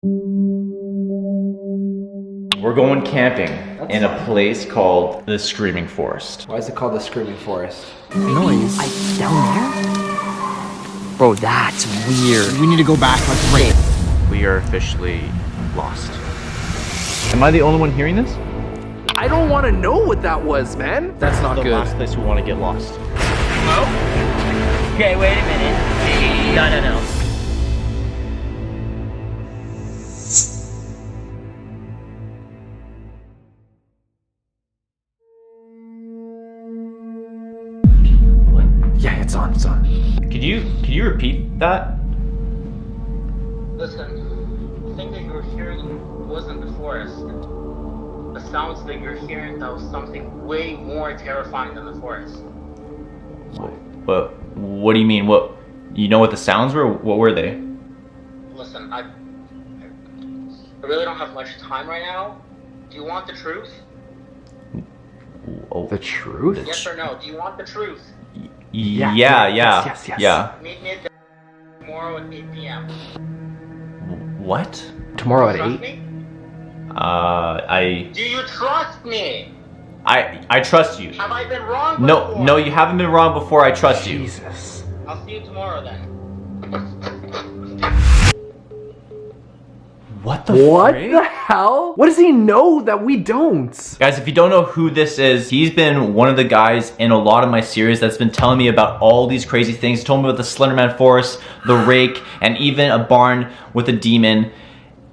We're going camping in a place called the Screaming Forest. Why is it called the Screaming Forest? Noise. Down there? Bro, that's weird. We need to go back like right. We are officially lost. Am I the only one hearing this? I don't want to know what that was, man. That's not The good. last place we want to get lost. Hello? Okay, wait a minute. No. Yeah, it's on. Could you repeat that? Listen, the thing that you were hearing wasn't the forest. The sounds that you're hearing, that was something way more terrifying than the forest. But what do you mean? What, you know what the sounds were? What were they? Listen, I really don't have much time right now. Do you want the truth? Oh, The truth? Yes or no? Do you want the truth? yeah. Yes. Yeah. Meet me at tomorrow at 8 p.m. What? Tomorrow at Trust 8? me? I Do you trust me? trust you. Have I been wrong before? No, you haven't been wrong before. I trust you. Jesus. I'll see you tomorrow then. What the What frick? the hell? What does he know that we don't? Guys, if you don't know who this is, he's been one of the guys in a lot of my series that's been telling me about all these crazy things. He told me about the Slenderman Forest, the Rake, and even a barn with a demon.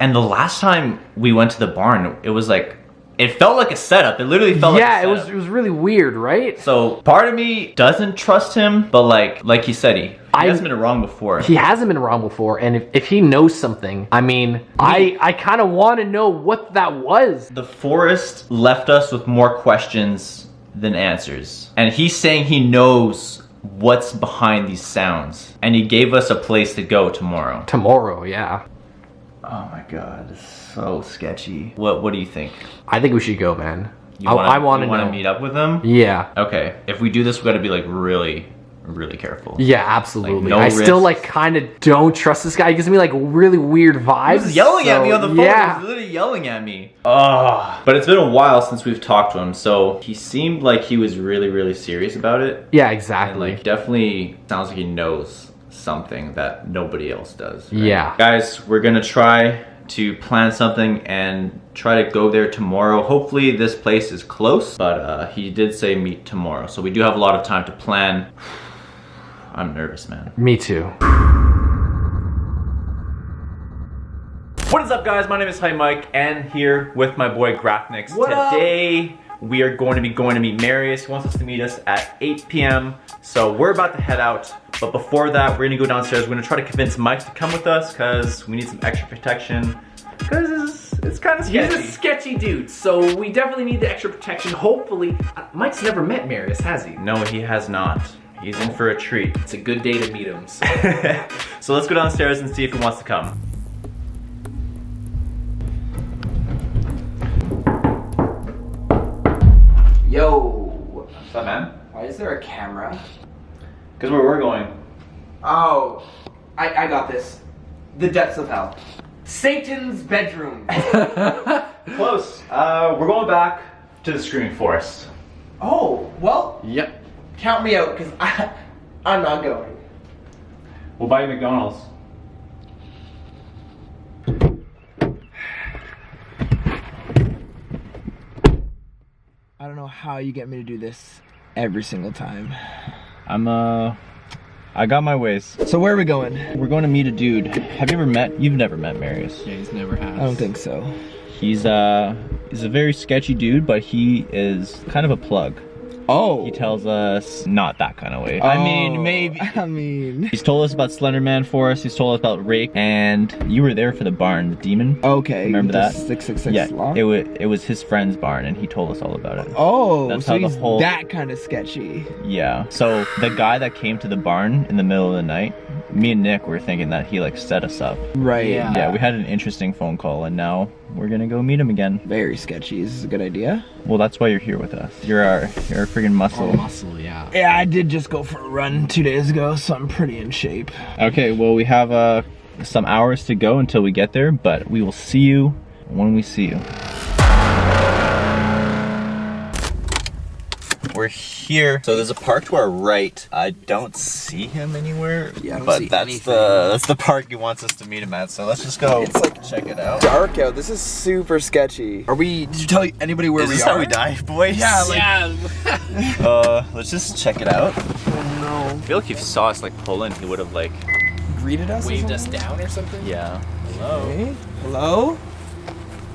And the last time we went to the barn, it was like, it felt like a setup. It literally felt like a Yeah, setup. it was really weird, right? So part of me doesn't trust him, but like he said, he hasn't been wrong before. He hasn't been wrong before, and if he knows something, I mean, I kind of want to know what that was. The forest left us with more questions than answers. And he's saying he knows what's behind these sounds. And he gave us a place to go tomorrow. Tomorrow, yeah. Oh my god, this is so sketchy. What do you think? I think we should go, man. I want to want know. to meet up with him? Yeah. Okay, if we do this, we gotta be like really careful. Yeah, absolutely. Like, no I still risks. like kind of don't trust this guy. He gives me like really weird vibes. He was yelling at me on the phone. Yeah. He was literally yelling at me. Ugh. But it's been a while since we've talked to him, so he seemed like he was really serious about it. Yeah, And exactly. like definitely sounds like he knows something that nobody else does. Right? Yeah. Guys, we're gonna try to plan something and try to go there tomorrow. Hopefully this place is close, but he did say meet tomorrow. So we do have a lot of time to plan. I'm nervous, man. Me too. What is up, guys? My name is HypeMyke, and here with my boy GraphNix. What up? Today we are going to meet Marius. He wants us to meet us at 8 p.m. So we're about to head out. But before that, we're gonna go downstairs. We're gonna try to convince Mike to come with us because we need some extra protection. Because it's kind of sketchy. He's a sketchy dude, so we definitely need the extra protection. Hopefully, Mike's never met Marius, has he? No, he has not. He's in for a treat. It's a good day to meet him. So. So let's go downstairs and see if he wants to come. Yo, What's up, man? why is there a camera? Because where we're going. Oh, I got this. The depths of hell. Satan's bedroom. Close. We're going back to the Screaming Forest. Oh, well, Yep. count me out because I'm not going. We'll buy you McDonald's. I don't know how you get me to do this every single time. I got my ways. So where are we going? We're going to meet a dude. Have you ever met? You've never met Marius. Yeah, he's never had. I don't think so. He's a very sketchy dude, but he is kind of a plug. Oh. He tells us not that kind of way. I mean, maybe. I mean. He's told us about Slenderman Forest. He's told us about Rake, and you were there for the barn, the demon. Okay. Remember the that? 666 Yeah, lock? it was his friend's barn, and he told us all about it. Oh, That's so how the he's whole- that kind of sketchy. Yeah. So the guy that came to the barn in the middle of the night, me and Nick were thinking that he like set us up. Right. Yeah. Yeah, we had an interesting phone call, and now we're gonna go meet him again. Very sketchy. Is this a good idea? Well, that's why you're here with us. You're our friggin' muscle. Muscle, yeah. Yeah, I did just go for a run 2 days ago, so I'm pretty in shape. Okay, well, we have some hours to go until we get there, but we will see you when we see you. We're here. So there's a park to our right. I don't see him anywhere. Yeah, I don't but see that's anything. that's the park he wants us to meet him at. So let's just go It's like check it out. dark out. This is super sketchy. Did you tell anybody where Is we this are? how we die, boys? Yeah, like, Let's just check it out. no. I feel like if he saw us like pull in, he would have like, Greeted us? Waved us down or something? yeah. Okay. Hello?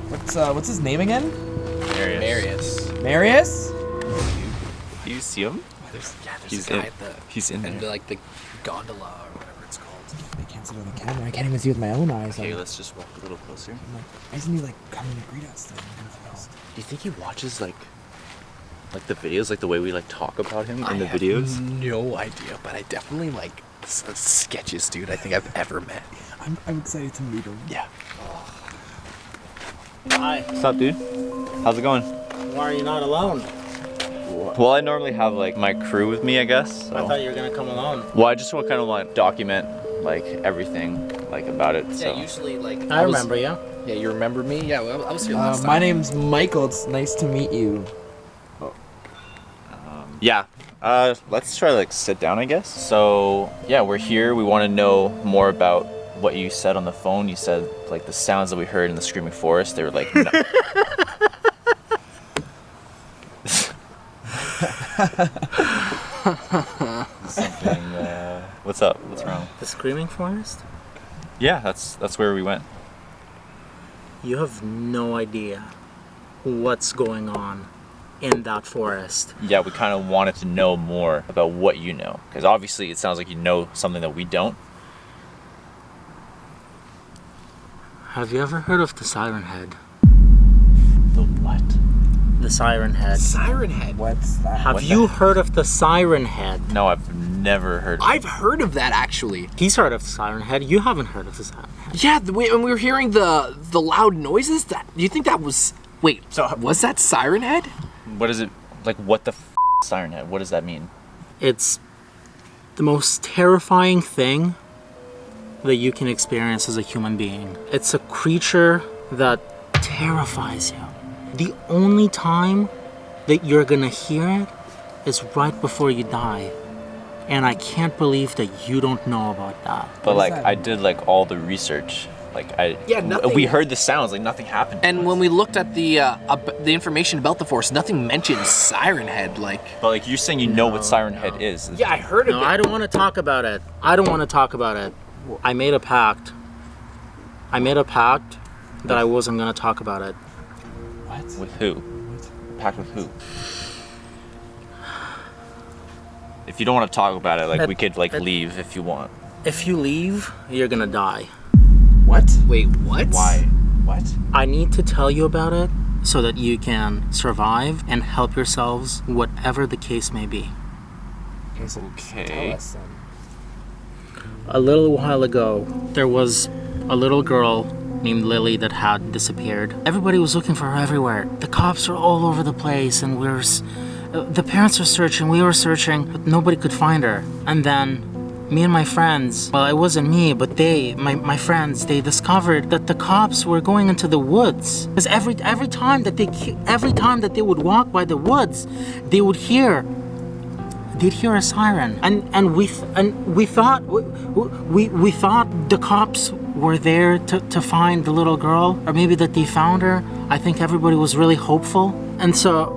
What's his name again? Marius. Marius? Do you see him? There's He's a guy in- at the he's in and there. like the gondola or whatever it's called. I can't see it on the camera. I can't even see with my own eyes. Okay, Like, let's just walk a little closer. why isn't he like coming to greet us? Then? I'm confused. Do you think he watches like the videos, like the way we like talk about him in the have videos? No idea, but I definitely like the sketchiest dude I think I've ever met. I'm excited to meet him. Yeah. Hi. What's up, dude? How's it going? Why are you not alone? Well, I normally have like my crew with me, I guess. So. I thought you were gonna come alone. Well, I just want kind of want to document like everything like about it. So. Yeah, usually like I remember you. Yeah, you remember me? Yeah, well, I was here last time. My name's Michael. It's nice to meet you. Yeah. Let's try to like sit down, I guess. So yeah, we're here. We want to know more about what you said on the phone. You said like the sounds that we heard in the screaming forest. They were like. Something. What's up? What's wrong? The Screaming Forest? Yeah, that's where we went. You have no idea what's going on in that forest. Yeah, we kind of wanted to know more about what you know, because obviously it sounds like you know something that we don't. Have you ever heard of the Siren Head? The what? The Siren Head. Siren Head. What's that? Have What you heard of the Siren Head? No, I've never heard. I've heard of that actually. He's heard of the Siren Head. You haven't heard of the Siren Head. Yeah, when we were hearing the loud noises, that do you think that was? Wait, So- was that Siren Head? What is it like? What the siren head? What does that mean? It's the most terrifying thing that you can experience as a human being. It's a creature that terrifies you. The only time that you're gonna hear it is right before you die. And I can't believe that you don't know about that. But like, that I did like all the research. Like nothing- we heard the sounds. Like nothing happened. And when we looked at the information about the forest, nothing mentioned Siren Head. Like, But like you're saying, you know what siren head is. yeah, I heard of No, it. I don't want to talk about it. I don't want to talk about it. I made a pact. I made a pact that I wasn't gonna talk about it. What? With who? Packed with who? If you don't want to talk about it, like we could like leave if you want. If you leave, you're gonna die. What? Wait, what? Why? What? I need to tell you about it so that you can survive and help yourselves, whatever the case may be. Okay, so Okay. tell us then. A little while ago, there was a little girl named Lily that had disappeared. Everybody was looking for her everywhere. The cops were all over the place, and the parents were searching, we were searching, but nobody could find her. And then me and my friends, well, it wasn't me, but my friends, they discovered that the cops were going into the woods. Because every time that they would walk by the woods, they would hear a siren, and we thought the cops were there to find the little girl, or maybe that they found her. I think everybody was really hopeful, and so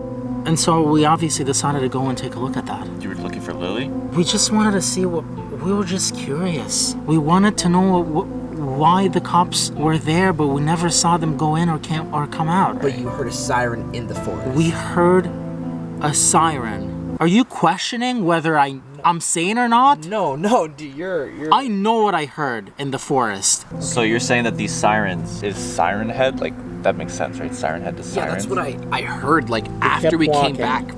we obviously decided to go and take a look at that. You were looking for Lily? We just wanted to see what. We were just curious. We wanted to know why the cops were there, but we never saw them go in or come out. But you heard a siren in the forest. We heard a siren. Are you questioning whether I'm sane or not? No, dude, you're. I know what I heard in the forest. So you're saying that these sirens is siren head? Like that makes sense, right? Siren head to Yeah, siren. that's what I heard. Like after we came kept back.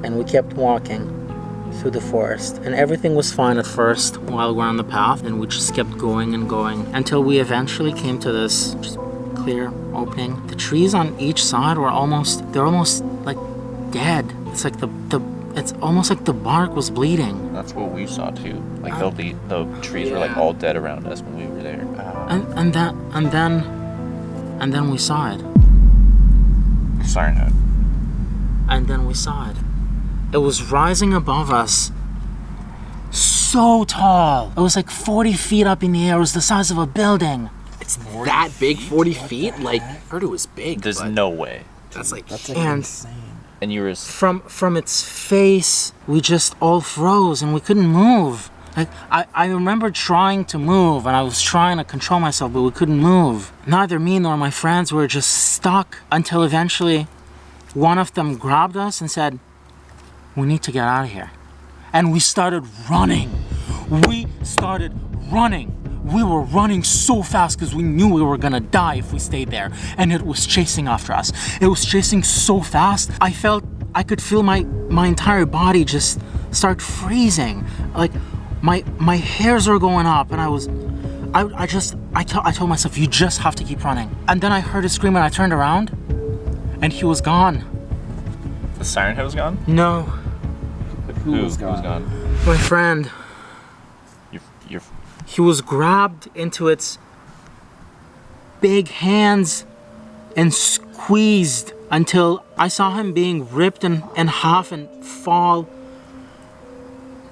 And we kept walking through the forest. And everything was fine at first while we're on the path. And we just kept going and going until we eventually came to this just clear opening. The trees on each side were almost like dead. It's like the it's almost like the bark was bleeding. That's what we saw too. Like the trees were like all dead around us when we were there. And then we saw it. Siren head. And then we saw it. It was rising above us. So tall. It was like 40 feet up in the air. It was the size of a building. It's that big, 40 feet? Like, I heard it was big. There's no way. That's like And insane. And you were from its face, we just all froze and we couldn't move. Like I remember trying to move and I was trying to control myself, but we couldn't move. Neither me nor my friends were just stuck until eventually one of them grabbed us and said, "We need to get out of here." And we started running. We were running so fast because we knew we were gonna die if we stayed there. And it was chasing after us. It was chasing so fast. I could feel my entire body just start freezing. Like my hairs were going up, and I told myself, you just have to keep running. And then I heard a scream and I turned around and he was gone. the siren head was gone? No, Who was gone? my friend. Your He was grabbed into its big hands and squeezed until I saw him being ripped in half and fall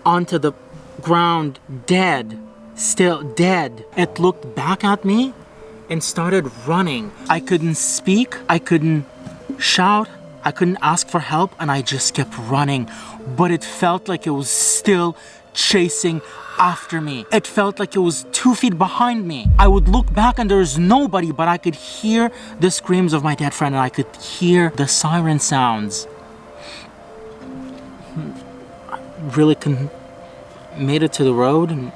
onto the ground dead. Still dead. It looked back at me and started running. I couldn't speak, I couldn't shout, I couldn't ask for help, and I just kept running. But it felt like it was still chasing after me. It felt like it was 2 feet behind me. I would look back and there was nobody, but I could hear the screams of my dead friend and I could hear the siren sounds. I really couldn't made it to the road and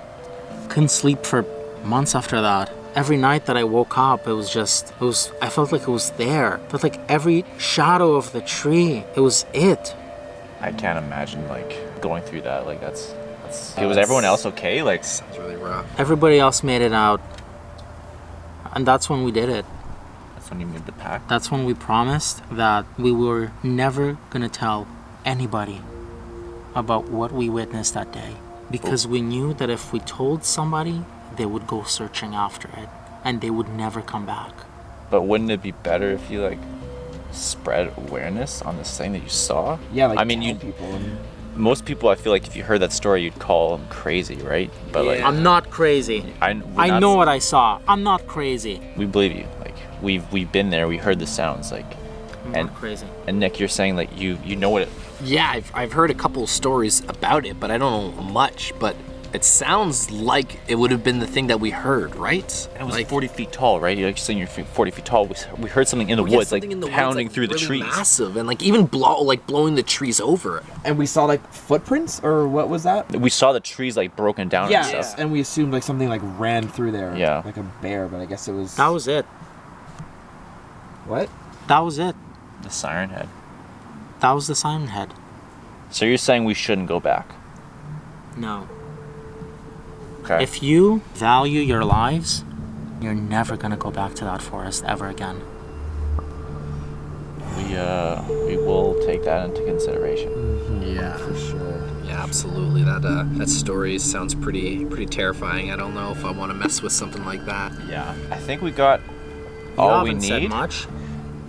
couldn't sleep for months after that. Every night that I woke up, I felt like it was there. It felt like every shadow of the tree, it was it. I can't imagine like going through that. Like that's was everyone else okay? Like Sounds really rough. Everybody else made it out. And that's when we did it. that's when you made the pact. That's when we promised that we were never gonna tell anybody about what we witnessed that day. Because we knew that if we told somebody, they would go searching after it and they would never come back. But wouldn't it be better if you like spread awareness on this thing that you saw? Yeah, like I mean, tell people. And most people, I feel like if you heard that story, you'd call them crazy, right? But like, I'm not crazy. I know what I saw. I'm not crazy. We believe you. Like we've been there. We heard the sounds. Like, I'm not crazy. and Nick, you're saying like you know what it. Yeah, I've heard a couple of stories about it, but I don't know much. But it sounds like it would have been the thing that we heard, right? And it was like 40 feet tall, right? You're like saying you're 40 feet tall. We heard something in the woods, like something in the pounding woods, through the really trees. massive, and like even blowing the trees over. and we saw like footprints, or what was that? We saw the trees like broken down and Yeah, stuff. and we assumed like something like ran through there. Yeah. Like a bear, but I guess it was. That was it. What? That was it. The siren head. That was the siren head. So you're saying we shouldn't go back? No. Okay. If you value your lives, you're never gonna go back to that forest ever again. We will take that into consideration. Yeah, For sure. yeah, absolutely. That story sounds pretty terrifying. I don't know if I want to mess with something like that. Yeah. I think we got You all we haven't said need. much.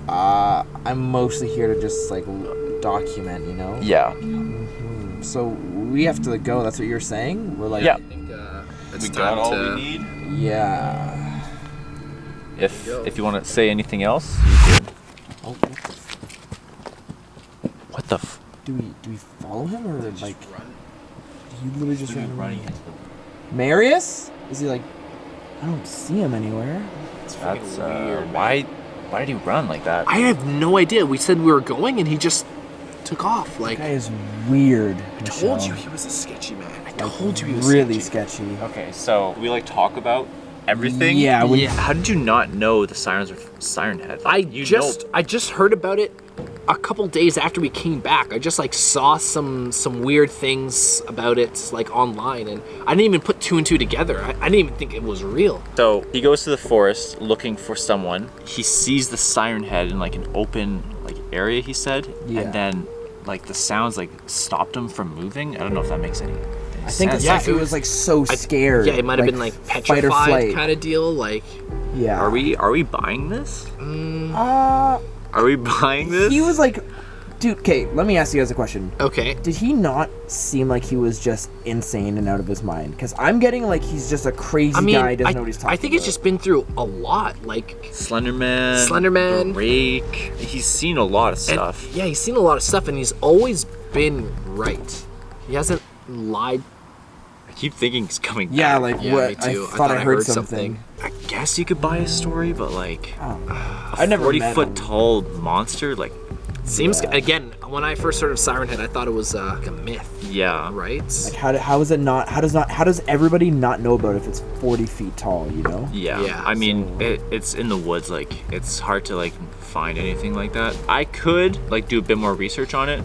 I'm mostly here to just like document, you know? Yeah. So we have to go, that's what you're saying? We're like, Yeah. I think it's We time got all to. we need. yeah. If you want to say anything else, you could. Oh, What the? do we follow him or like? He literally just ran running away. into Marius? Is he like? I don't see him anywhere. That's why did he run like that? I have no idea. We said we were going, and he just took off. Like That guy is weird. I told you, he was a sketchy man. I told you he was really sketchy. sketchy. Okay, so we like talk about everything. Yeah, when- How did you not know the sirens were siren heads? I You just heard about it a couple days after we came back. I just like saw some weird things about it like online, and I didn't even put two and two together. I didn't even think it was real. So he goes to the forest looking for someone. He sees the siren head in like an open like area. He said, Yeah. and then like the sounds like stopped him from moving. I don't know if that makes any I think sense. it's like it was like so scared. Yeah, it might have been like fight or petrified flight. kind of deal. Like, Yeah. Are we buying this? Uh, Are we buying this? he was like, dude. Okay, let me ask you guys a question. okay, Did he not seem like he was just insane and out of his mind? Because I'm getting like he's just a crazy I mean, guy. Doesn't know what he's talking I think about. he's just been through a lot. Like, Slenderman, the Rake. He's seen a lot of and, stuff. yeah, he's seen a lot of stuff, and he's always been right. He hasn't lied. I keep thinking he's coming back. Yeah, like Yeah, what? me too. I thought I heard something. I guess you could buy a story, but like I never 40-foot met him. tall monster, like Seems again when I first heard of Siren Head, I thought it was like a myth, yeah. right? Like how is it not? How does everybody not know about it if it's 40 feet tall? You know? Yeah, Yeah, I mean, it's in the woods. Like, it's hard to like find anything like that. I could like do a bit more research on it,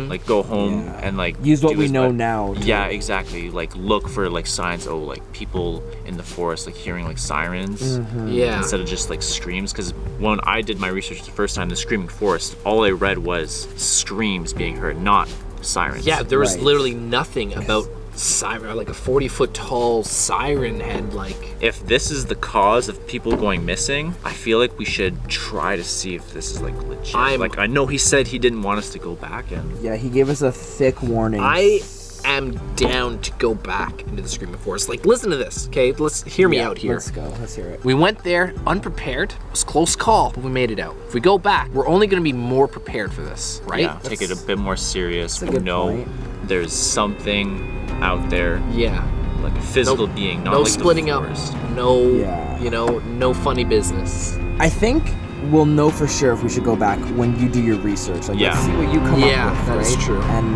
like go home and like Use what do we as know much- now. too. Yeah, exactly. Like look for like signs. Oh, like people in the forest like hearing like sirens Yeah. instead of just like screams. Because when I did my research the first time, the screaming forest, all I read was screams being heard, not sirens. Yeah, there was Right. literally nothing about siren, like a 40-foot tall siren head. Like, If this is the cause of people going missing, I feel like we should try to see if this is like legit. Like, I know he said he didn't want us to go back and Yeah, he gave us a thick warning. I am down to go back into the Screaming Forest. Like, listen to this, okay? Let's hear me out here. Let's go. Let's hear it. We went there unprepared. It was a close call, but we made it out. If we go back, we're only going to be more prepared for this, right? yeah, take it a bit more serious. that's a We good know point. there's something out there, Yeah. like a physical being, not No like splitting the up. forest. No, Yeah. no funny business. I think we'll know for sure if we should go back when you do your research. Like, Yeah. let's see what you come Yeah, up with, that's right? true. And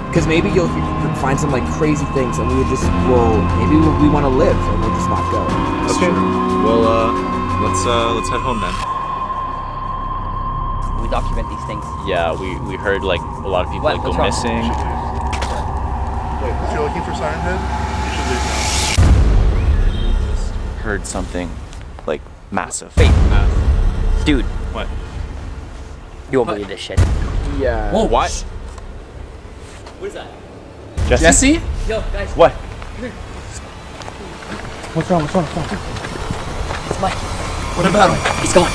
because maybe you'll find some like crazy things, and we would just maybe we want to live, and we'll just not go. Okay. Well, let's head home then. We document these things. Yeah, we heard like a lot of people What? like go What's wrong? missing. Wait, if you're looking for Siren Head, you should leave now. Heard something like massive. Wait. Dude, What? you won't believe this shit. Yeah. Whoa, what? What is that? Jesse? Yo, guys. What? What's wrong? It's Mike. What about him? He's gone.